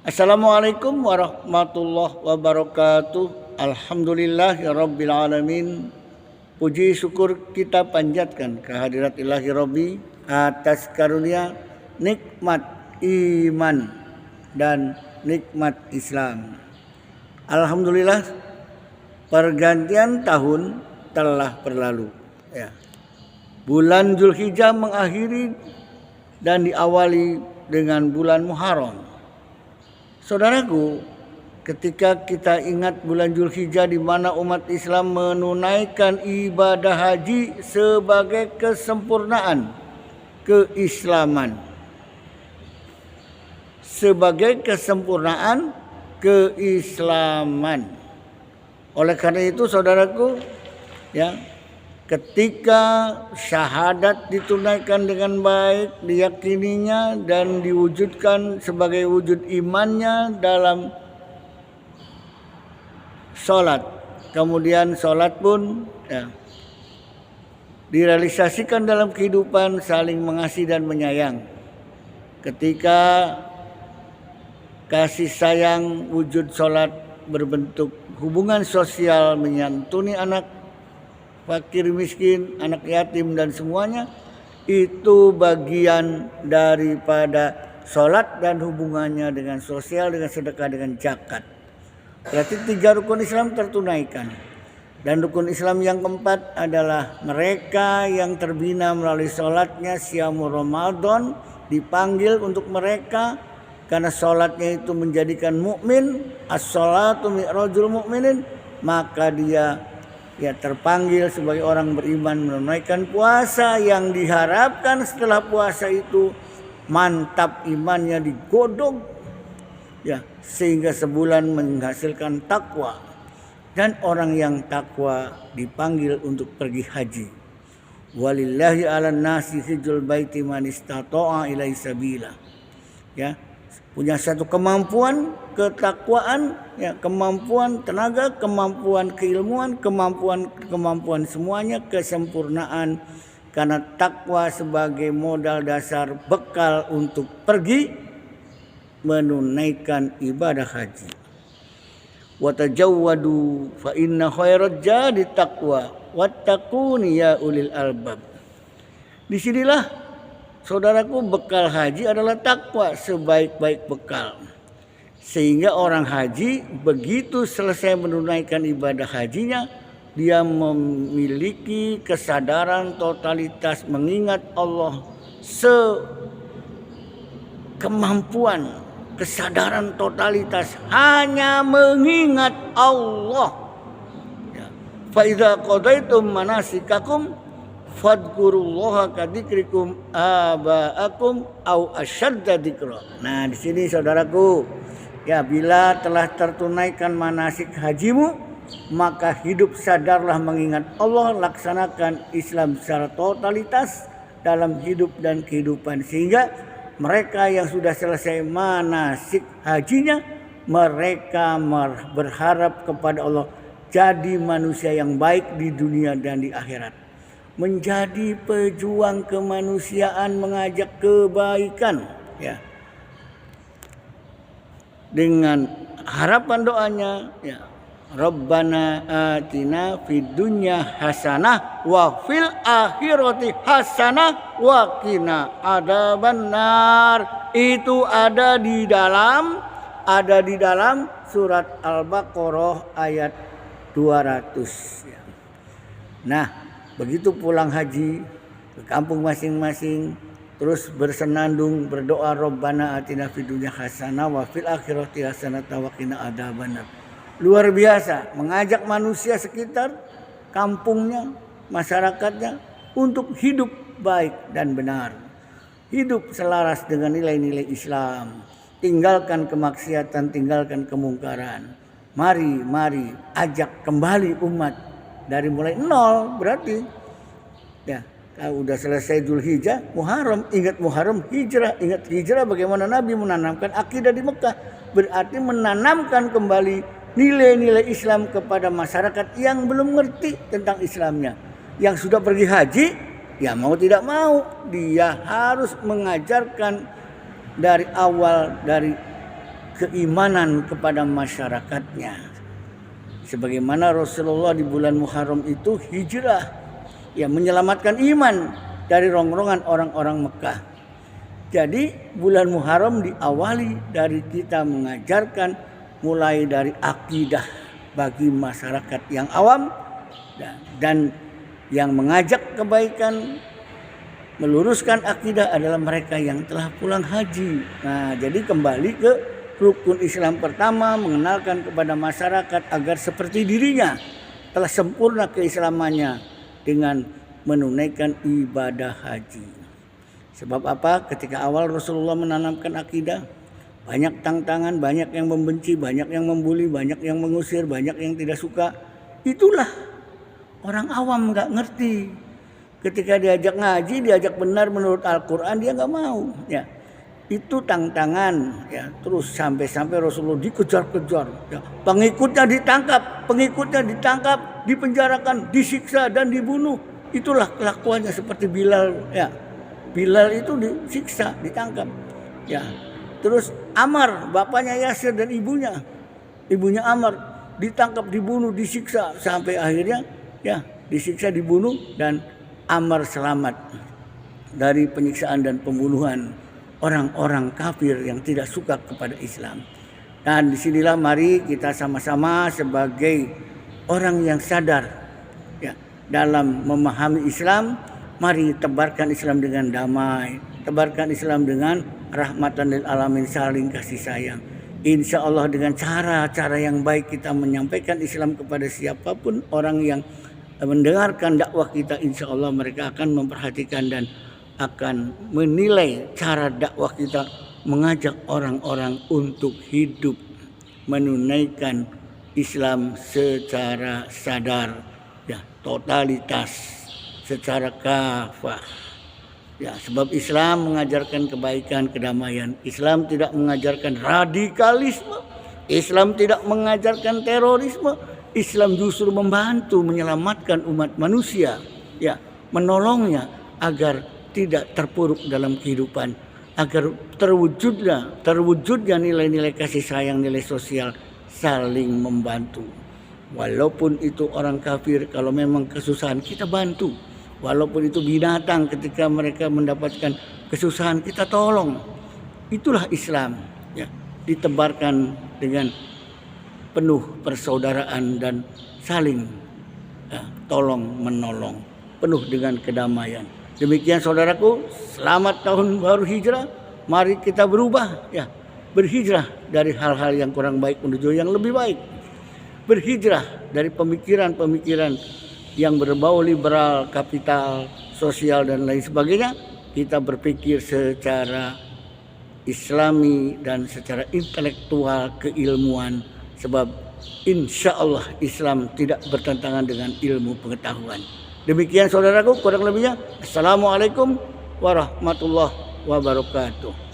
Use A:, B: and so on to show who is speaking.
A: Assalamualaikum warahmatullahi wabarakatuh. Alhamdulillahirabbil alamin. Puji syukur kita panjatkan kehadirat Ilahi Rabbi atas karunia nikmat iman dan nikmat Islam. Alhamdulillah, pergantian tahun telah berlalu. Bulan Zulhijjah mengakhiri dan diawali dengan bulan Muharram. Saudaraku, ketika kita ingat bulan Zulhijjah di mana umat Islam menunaikan ibadah haji sebagai kesempurnaan keislaman. Sebagai kesempurnaan keislaman. Oleh karena itu saudaraku, ketika syahadat ditunaikan dengan baik, diyakininya dan diwujudkan sebagai wujud imannya dalam sholat. Kemudian sholat pun direalisasikan dalam kehidupan saling mengasihi dan menyayang. Ketika kasih sayang wujud sholat berbentuk hubungan sosial, menyantuni anak fakir miskin, anak yatim dan semuanya, itu bagian daripada sholat dan hubungannya dengan sosial, dengan sedekah, dengan zakat. Berarti 3 rukun Islam tertunaikan. Dan rukun Islam yang keempat adalah mereka yang terbina melalui sholatnya Siyamul Ramadan, dipanggil untuk mereka karena sholatnya itu menjadikan mukmin. As-sholatu mi'rajul mu'minin, maka dia terpanggil sebagai orang beriman menunaikan puasa yang diharapkan setelah puasa itu mantap imannya digodok sehingga sebulan menghasilkan takwa, dan orang yang takwa dipanggil untuk pergi haji. Walillahi 'alan nasi hijjul baiti man istata'a ilaihi sabila. Punya satu kemampuan ketakwaan, kemampuan tenaga, kemampuan keilmuan, kemampuan semuanya, kesempurnaan, karena takwa sebagai modal dasar bekal untuk pergi menunaikan ibadah haji. Wa tajawwadu fa inna khairaz zadi taqwa wattaquni ya ulil albab. Disinilah saudaraku, bekal haji adalah takwa, sebaik-baik bekal. Sehingga orang haji begitu selesai menunaikan ibadah hajinya, dia memiliki kesadaran totalitas mengingat Allah, sekemampuan, kesadaran totalitas hanya mengingat Allah. Fa idza qadaitum manasikakum fadkurullaha kadzikrikum abaakum au asyadda dzikra. Nah, di sini saudaraku, bila telah tertunaikan manasik hajimu, maka hidup sadarlah mengingat Allah, laksanakan Islam secara totalitas dalam hidup dan kehidupan, sehingga mereka yang sudah selesai manasik hajinya, mereka berharap kepada Allah jadi manusia yang baik di dunia dan di akhirat. Menjadi pejuang kemanusiaan, mengajak kebaikan, dengan harapan doanya, Rabbana atina fid dunya hasanah wa fil akhirati hasanah wa qina adzabannar. Itu ada di dalam surat Al-Baqarah ayat 200. Nah, begitu pulang haji ke kampung masing-masing, terus bersenandung berdoa, Rabbana atina fid dunya hasanah wa fil akhirati hasanah wa qina adzabannar. Luar biasa, mengajak manusia sekitar kampungnya, masyarakatnya untuk hidup baik dan benar. Hidup selaras dengan nilai-nilai Islam. Tinggalkan kemaksiatan, tinggalkan kemungkaran. Mari ajak kembali umat dari mulai nol. Berarti kalau udah selesai Zulhijjah, Muharram, ingat Muharram, hijrah, ingat hijrah, bagaimana Nabi menanamkan akidah di Mekah. Berarti menanamkan kembali nilai-nilai Islam kepada masyarakat yang belum ngerti tentang Islamnya. Yang sudah pergi haji, mau tidak mau dia harus mengajarkan dari awal, dari keimanan kepada masyarakatnya. Sebagaimana Rasulullah di bulan Muharram itu hijrah, ya, menyelamatkan iman dari rongrongan orang-orang Mekah. Jadi bulan Muharram diawali dari kita mengajarkan mulai dari akidah bagi masyarakat yang awam dan yang mengajak kebaikan, meluruskan akidah adalah mereka yang telah pulang haji. Nah, jadi kembali ke rukun Islam pertama, mengenalkan kepada masyarakat agar seperti dirinya telah sempurna keislamannya dengan menunaikan ibadah haji. Sebab apa? Ketika awal Rasulullah menanamkan akidah, banyak tantangan, banyak yang membenci, banyak yang membuli, banyak yang mengusir, banyak yang tidak suka. Itulah orang awam nggak ngerti. Ketika diajak ngaji, diajak benar menurut Al-Quran, dia nggak mau. Ya, itu tantangan. Ya, terus sampai Rasulullah dikejar-kejar. Ya, pengikutnya ditangkap, dipenjarakan, disiksa dan dibunuh. Itulah kelakuannya seperti Bilal. Ya, Bilal itu disiksa, ditangkap. Ya, terus Ammar, bapaknya Yasir dan ibunya Ammar ditangkap, dibunuh, disiksa sampai akhirnya ya disiksa, dibunuh, dan Ammar selamat dari penyiksaan dan pembunuhan orang-orang kafir yang tidak suka kepada Islam. Dan disinilah mari kita sama-sama sebagai orang yang sadar ya dalam memahami Islam, mari tebarkan Islam dengan damai, tebarkan Islam dengan rahmatan lil alamin, saling kasih sayang. Insya Allah dengan cara-cara yang baik kita menyampaikan Islam kepada siapapun orang yang mendengarkan dakwah kita, insya Allah mereka akan memperhatikan dan akan menilai cara dakwah kita mengajak orang-orang untuk hidup menunaikan Islam secara sadar, ya, totalitas, secara kafah. Ya, sebab Islam mengajarkan kebaikan, kedamaian. Islam tidak mengajarkan radikalisme. Islam tidak mengajarkan terorisme. Islam justru membantu menyelamatkan umat manusia, ya, menolongnya agar tidak terpuruk dalam kehidupan, agar terwujudnya nilai-nilai kasih sayang, nilai sosial, saling membantu. Walaupun itu orang kafir, kalau memang kesusahan kita bantu. Walaupun itu binatang, ketika mereka mendapatkan kesusahan kita tolong. Itulah Islam, ya, ditebarkan dengan penuh persaudaraan dan saling tolong menolong, penuh dengan kedamaian. Demikian saudaraku, selamat tahun baru hijrah. Mari kita berubah, ya, berhijrah dari hal-hal yang kurang baik menuju yang lebih baik. Berhijrah dari pemikiran-pemikiran yang berbau liberal, kapital, sosial dan lain sebagainya. Kita berpikir secara Islami dan secara intelektual, keilmuan. Sebab insya Allah Islam tidak bertentangan dengan ilmu pengetahuan. Demikian saudaraku, kurang lebihnya. Assalamualaikum warahmatullahi wabarakatuh.